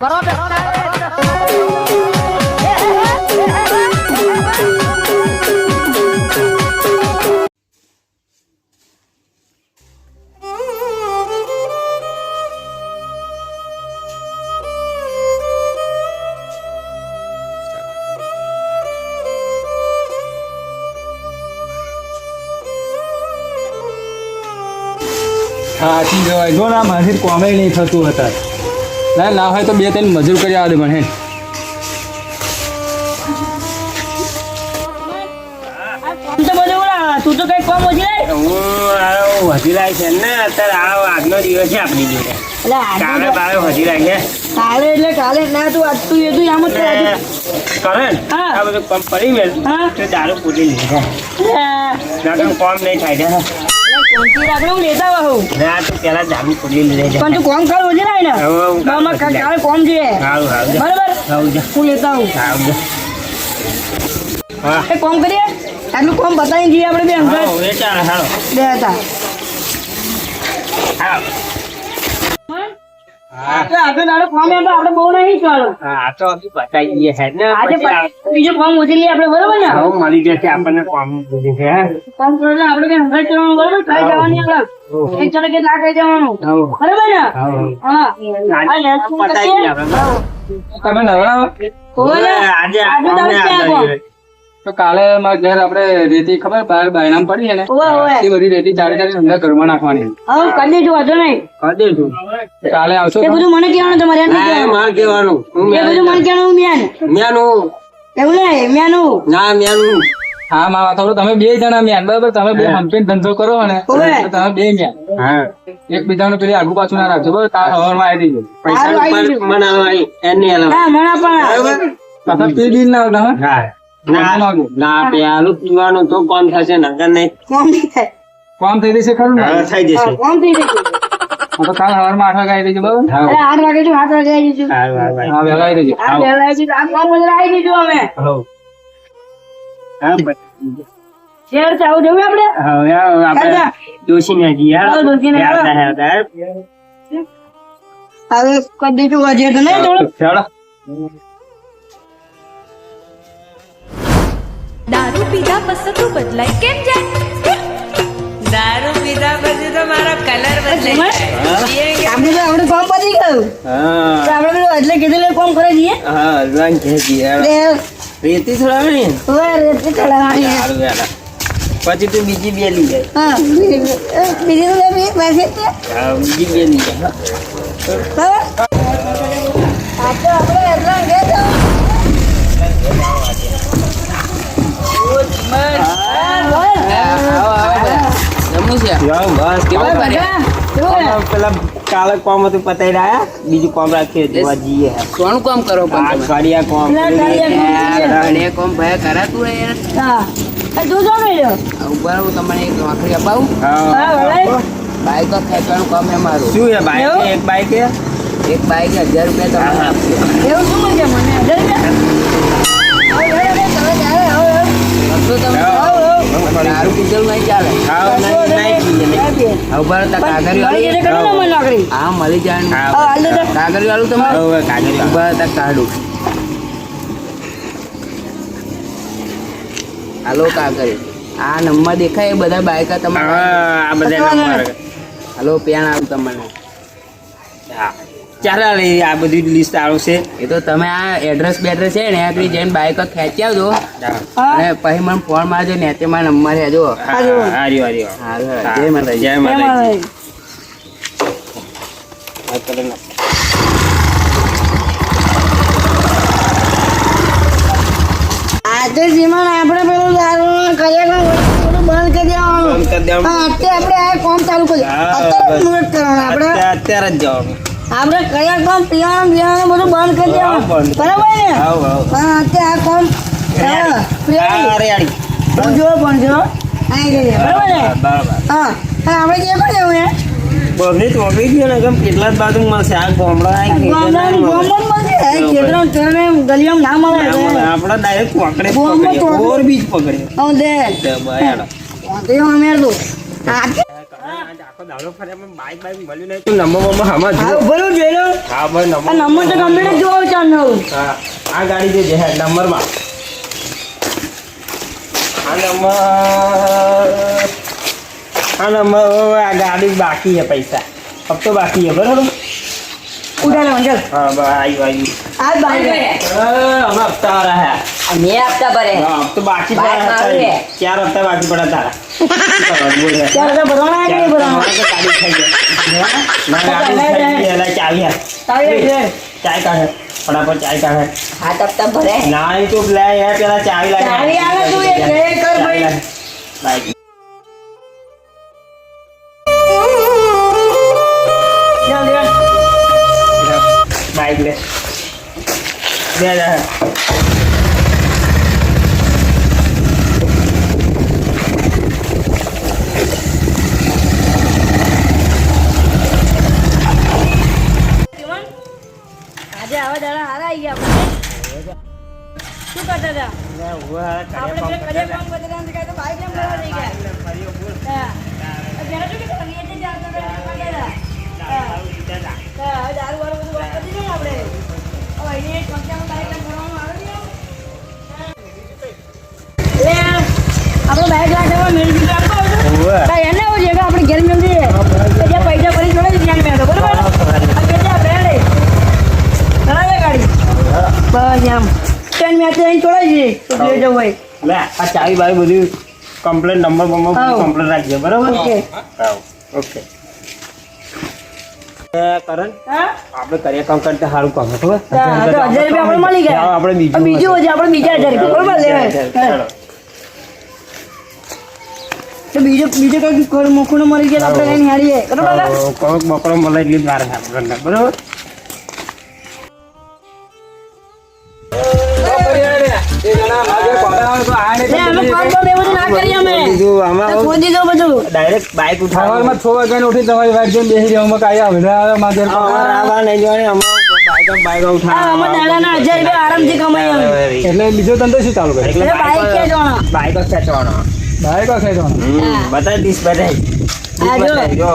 હાથી જવાય જો ના માથી કોમે નહીં થતું હતા ના હોય તો 2-3 મજૂર કરી આવે મને તું તો કઈ કોમ વધી લાય છે ને અત્યારે આજનો દિવસ છે આપણી જોડે કાલે બારે વધી લાય છે કાલે એટલે કાલે ના તું આજ તું એ તું આમ જ કરે આ બધું કોમ પડી મેં તો દારૂ પૂરી લીધો ના તો કોમ નહીં થાય છે કોણથી રાખડે હું લેતા આવું ના તું પેલા દારૂ પૂરી લીધે છે પણ તું કોમ કર વધી લાય ને ગામમાં કાલે કોમ જોઈએ બરાબર હું લેતા આવું એ કોમ કરીએ આટલું કોમ બતાવી જઈએ આપણે બે અંકલ એ ચાલે હાલો બે હતા આજે દાડો કોમ આપણે બહુ નહીં ચાલો હા તો બતાવી દઈએ છે ને આજે બીજો કોમ વધી લઈએ આપણે બરોબર ને હવે મળી જશે આપણને કોમ દીધી છે કોમ કરો એટલે આપણે કે અંકલ ચડવાનું બરોબર ખાઈ જવાની આપણે એક ચડે કે ના ખાઈ જવાનું બરોબર ને હા બતાવી દઈએ આપણે તમે નવરા આજે તો કાલે મારા ઘર આપણે રેતી ખબર બહાર બાયણામ પડી છે ને એ બધી રેતી ચાળી અંદર ઘરમાં નાખવાની હા કરી દેજો વાંધો નહીં કરી દેજો કાલે આવશો એ બધું મને કહેવાનું તમારે માર કહેવાનું એ બધું મને કહેવાનું મ્યાન મ્યાનું એવું નહીં મ્યાનું ના મ્યાનું હા મારા થોડું તમે 2 જણા મ્યાન બરાબર તમે 2 હંપીને ધંધો કરો ને તો તમે 2 મ્યાન હા એકબીજાનું પેલી આગુ પાછું ના રાખજો બરાબર તાર હવારમાં આવી દેજો પૈસા મને એની હા મને પણ પાછા પી બી ના આવતા ના પેલું પીવાનું તો કોમ થશે નગર નહીં કોમ નહીં થાય કામ થઈ જશે ખરું ને થઈ જશે કોમ થઈ જશે તો કાલ સવારમાં 8 વાગે આવી દેજો બરાબર અરે 8 વાગે જો 8 વાગે આવી જજો હા વહેલા આવી દેજો આ વહેલા આવી જજો આ કોમ વહેલા આવી જજો અમે શેર ચાવ જવું આપણે હવે આપણે જોશીને જઈએ હવે કદી તો વજે તો નહીં થોડું ચાલો દારૂ પીધા પછી તું બદલાય કેમ જાય દારૂ પીધા પછી તો મારો કલર બદલાય આપણે તો આપણે કોમ પતી ગયું તો આપણે પેલું એટલે કીધેલું કોમ કરે જઈએ રેતી થોડા રેતી ચડાવવાની પછી તું બીજી બે લઈ જાય હા બીજી તો પાસે બીજી બે લઈ જાય આપણે એટલા ગયા પેલા કાલે કોમ હતું પતાવી રહ્યા બીજું કોમ રાખીએ જોવા જઈએ કોણ કામ કરો કડિયા કોમ કોમ ભાઈ કરાતું હા તું જો મેળ્યો ઉપર હું તમને એક નોકરી અપાવું હા વળાય બાઈક ખેંચવાનું કામ એ મારું શું છે બાઈક એક બાઈક એક બાઈક 1000 રૂપિયા તમને આપશે એવું શું છે મને 1000 રૂપિયા દારૂ પીધેલું નહીં ચાલે ઉપર કાગળી હા મળી જાય કાગળી વાળું તમારે ઉપર કાઢું હાલો કાગળી આ નંબર દેખાય એ બધા બાઈક તમારા હાલો પેન આવું તમને ચાલે આ બધી લિસ્ટ આવશે એ તો તમે આ એડ્રેસ બેડ્રેસ છે ને આગળ જઈને બાઈક ખેંચી આવજો અને પછી મને ફોન મારજો ને તે મારા નંબર છે જો હારી જય માતા જય માતાજી આજે જીવન આપણે પેલું દારૂ કર્યા બધું બંધ કરી દેવાનું અત્યારે આપણે આ કોમ ચાલુ કર્યું અત્યારે મુહૂર્ત કરવાનું આપણે અત્યારે જ જવાનું આપણે કયા કોમ પીવાનું બધું બંધ કરી દેવાનું બરાબર ને હા અત્યારે આ કોમ જો પણ જો આવી જઈએ બરાબર ને હા આપણે જે પણ એવું હે બબલી ચોકડી ગયો ને કેમ કેટલા જ બાજુ મળશે આ ગોમડા ગલીઓમાં ના મળે આપડે ડાયરેક્ટ પકડે ઓર બીજ પકડે અમે આખો દાડો ફરે પણ બાઈક મળ્યું નહીં તું નંબરમાં હમણાં હા જો ઉભો રહો, જોઈ લો હા ભાઈ આ નંબર તો કમ્પ્લીટ જોવો ચાલનો હા આ ગાડી જે છે નંબરમાં આ નંબર આ ગાડી બાકી છે પૈસા હપ્તો બાકી છે બરાબર ઉઠા લે અંજલ હા બસ આવ્યું આ બાઈક હમણાં હપ્તા વાળા હે મેં આપતા ભરે હા હપ્તો બાકી બાઈક પડ્યા મારું હતા. છે. 4 હપ્તા બાકી પડ્યા તારા શું કરવાનું બોલ યાર. ત્યારે તો ભરવાના કે નહીં ભરવાના ગાડી થઈ ગઈ ના ગાડી થઈ ગઈ એટલે ચાવી હે તારી છે ચાય કાઢે ફટાફટ ચાય કાઢે હાથ આપતા ભરે ના એ તો લે યાર પેલા ચાવી લાગે ચાવી આલે તું એક લે કર ભાઈ બાઈક ચાલ યાર બાઈક લે લે લે આજે આવા દાડા હારા આવી ગયા આપણે શું કરતા હતા આપણે બે કજે કામ કરતા હતા કે તો બાઈક એમ કરવા લઈ ગયા હા જરા શું કે તમે એટલે જ આવતા હતા હા દારૂ વાળું બધું વાત કરી દીધું ને આપણે હવે એને પંચામાં બાઈક એમ ભરવાનું આવે ને લે આપણો બાઈક રાખવા મેળવી આપો ભાઈ એને આવું છે કે આપણે ઘેર મેળ દઈએ જે પૈસા ભરી જોડે ધ્યાન મેળ દો બરોબર આ કેટલા બેડે ચલાવે ગાડી બસ એમ ટ્રેન મેં અહીં ચોડાઈ જઈએ તો લઈ જવું હોય લે આ ચાવી બાવી બધું કમ્પ્લેટ નંબર બંબર હા. કમ્પ્લેટ રાખજે બરાબર ઓકે હા ઓકે કરણ હા આપણે કરીએ કામ કરતા સારું કામ હતું હા, તો 1000 રૂપિયા આપણે મળી ગયા આપણે બીજું બીજું હજી આપણે બીજા 1000 રૂપિયા બરોબર લેવાય ચાલો. તો બીજો કઈ કોણ મોખું મળી ગયા તો આપણે લઈને હારીએ બરોબર કોક બકરો મળે એટલી જ વાર છે આપણને બરાબર લે અમે કામ તો બે બધું ના કરીએ અમે બીજું આમાં તો ખોદી દો બધું ડાયરેક્ટ બાઇક ઉઠાવવા સવારમાં 6 વાગ્યાને ઉઠી તમારી વાઈફ જોઈને બેસી રહ્યા કાંઈ આવે માધેર આવા નહીં જોવાની બાઇક હા ઉઠાવવા અમે દાડાના 1000 રૂપિયા આરામથી કમાઈ અમે એટલે બીજો ધંધો શું ચાલુ કરે એટલે બાઈક ક્યાં જવાનો બાઇક જ ખેંચવાનો બાઈક ખેંચવાનો બતાવી દઈશ હા, જો. જો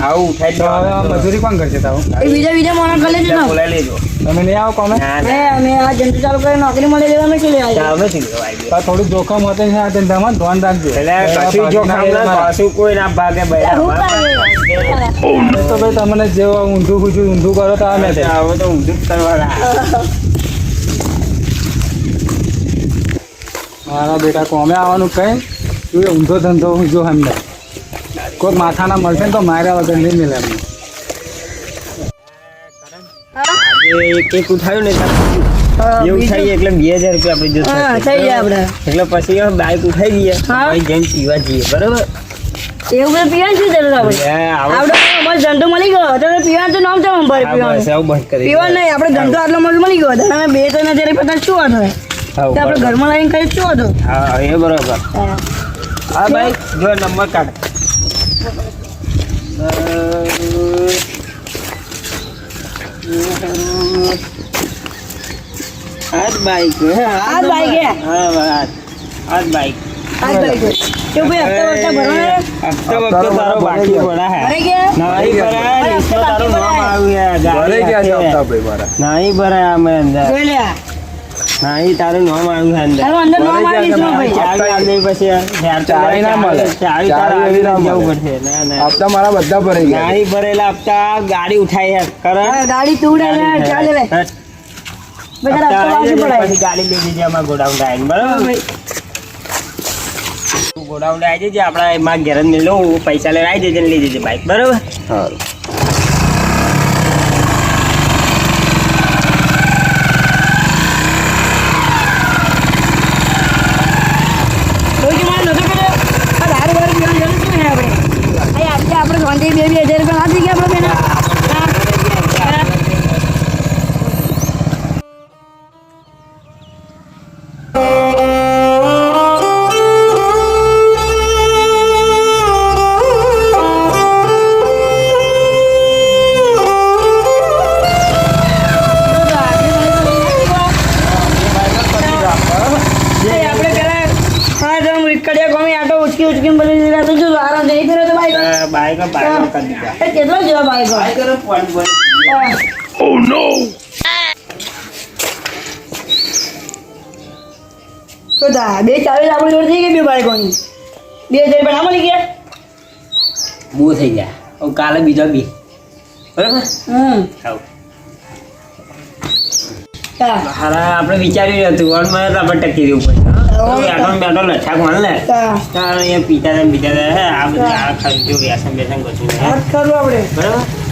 આવું ઉઠાઈ તો હવે આ મજૂરી કોણ કરશે તારું એ બીજા મોણા કરી લેજો ને બોલાવી લેજો તમે નહીં આવો કોમે ના અમે આ જંતુ ચાલુ કરી નોકરી મળી જાય અમે શું લેવા ના જાય અમે શું લેવા આવી તો થોડું જોખમ હોતે છે આ ધંધામાં ધ્યાન રાખજો એટલે કશું જોખમ ના કશું કોઈ ના ભાગે હું ભાઈ તો ભાઈ તમને જે ઊંધું પૂછ્યું ઊંધું કરો તો અમે હવે તો ઊંધું જ કરવાના મારા બેટા કોમે આવવાનું કઈ તું એ ઊંધો ધંધો જો એમને કોઈ માથાના મળશે ને તો માર્યા વગર નહીં મિલે એમને આજે એક ઉઠાવ્યું ને એવું થાય એટલે 2000 રૂપિયા આપણે જો હા થઈ જાય આપણે એટલે પછી બાઈક ઉઠાઈ દઈએ હા. પછી જઈને પીવા જઈએ બરોબર એવું બધું પીવાનું શું જરૂર આપણે આપણે અમારો ધંધો મળી ગયો તો પીવાનું તો નામ છે અંબારી પીવાનું બંધ કરી પીવાનું નહીં આપણે ધંધો આટલો મળી ગયો તો અમે 2-3 હજાર પતા શું હતો તો આપણે ઘરમાં લાવીને ખાઈ શું હતો હા એ બરોબર હા. હા ભાઈ જો નંબર કાઢ આજ બાઈક આ જ બાઈક હે હા બસ આજ બાઈક આ જ બાઈક હે કેવું ભાઈ હપ્તા ભરવાના હપ્તો વખતે તારો બાકી પડા હે ભરાઈ ગયા નહીં ભરાય નીચે તારું નામ આવ્યું હે નહીં ભરાય અમે અંદર જોઈ લે નહીં તારું નામ આવ્યું હે અંદર તારું અંદર નામ આવી છે ભાઈ ચાવી આપી પછી યાર ચાવી ના મળે. ચાવી તારા ચાવી ના આવીને જવું મળે. પડશે ના ના હપ્તા મારા બધા ભરાઈ ગયા નહીં ભરેલા હપ્તા ગાડી ઉઠાઈ હે કરણ હા, ગાડી તું ઉડાડે ચાલે લે હટ. બધા હપ્તા હપ્તા આવી વાંચી જાય, પડાય પછી ગાડી લઈ જજે અમારા ગોડાઉન આવીને બરાબર તું ગોડાઉન આવી જજે આપણા એમાં ઘેર જ મેલો હું પૈસા લઈને આવી જજે ને લઈ જજે બાઈક બરાબર સારું કોઈ કે મારે નતો કર્યો આ દારૂ વાળું પીવાની જરૂર શું છે આપણે અહીં આજે આપણે શાંતિ 2-2 હજાર રૂપિયા ના થઈ ગયા આપણે બેના કરી દીધા એ કેટલો જવાબ આવ્યો ભાઈ કરો ફોન બોલ તો દા બે ચાવી આપણી જોડે થઈ ગઈ બે બાળકોની બે જઈ પણ મળી ગયા બહુ થઈ ગયા હવે કાલે બીજો બી બરાબર આવ હા હારા આપણે વિચાર્યું હતું વન માં આપણે ટકી દેવું પડશે બેઠો બેઠો લઠાક માલ ને હા તાર અહીંયા પીતા હતા હે આ બધું આ ખાઈ જો વ્યસન બેસન કરશું વાત કરું આપણે બરાબર